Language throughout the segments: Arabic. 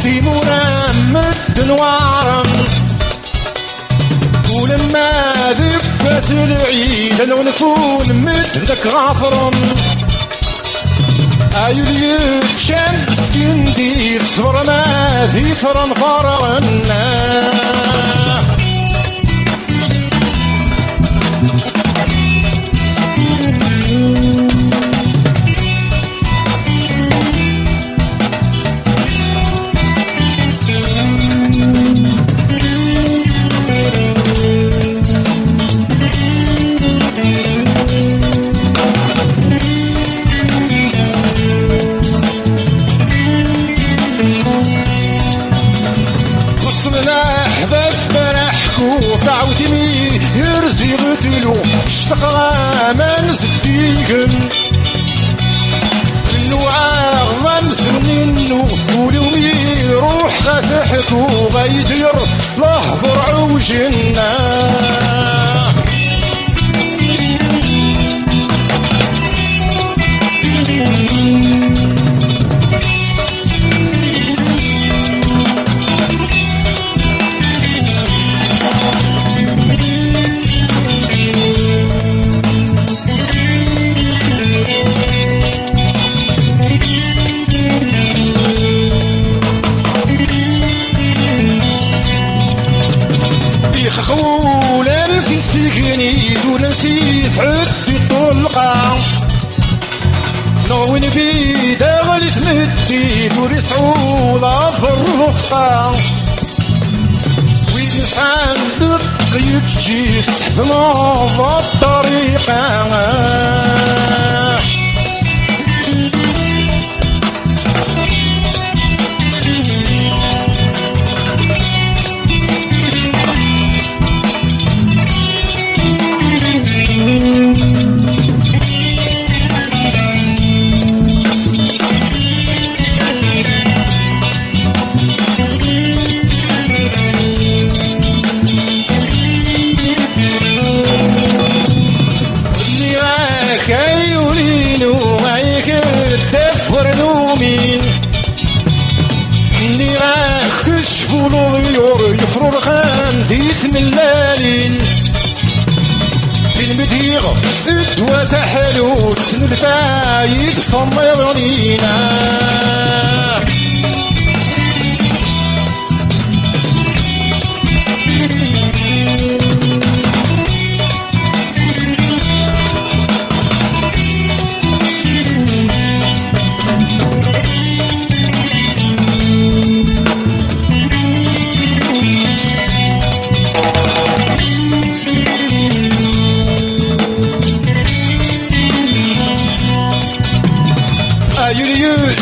تيمونا مد نوارا ولما ذبت العيد انا ونكون مدك غافرا ايولي شان سكندير صبر ما ذي فرن فرنا تعودني يرزي غتلو اشتقى ما نزفيقن منو عاغ مسنينو ولومي روح خاسحكو غيدير لهضر عوجنا خولا في السجني ونسي في عدي طلقة نوين بيدا غلي تمدي توري صعولة في الرفقة وين صندق يتجي تحزن الطريقة اللي راكشفوا الغيور يفروا الخان ديث من الليل في المديغ الدوا تحلو تسن الفايد فمر لينا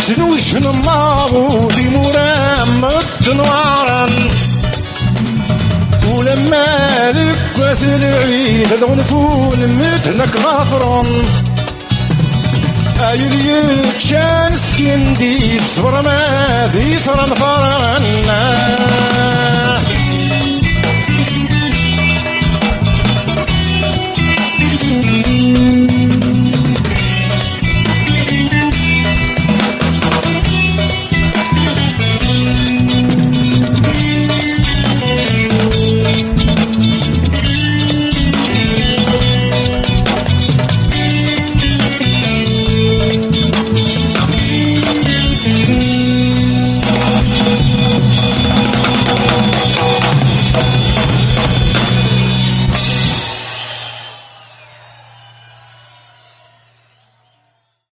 تنوش النار تيمورا مد نوارا ولما لبس العيد هذا نكون مدنك غافرا ايلي كان سكندي صبر ما ذي ثرى فرنا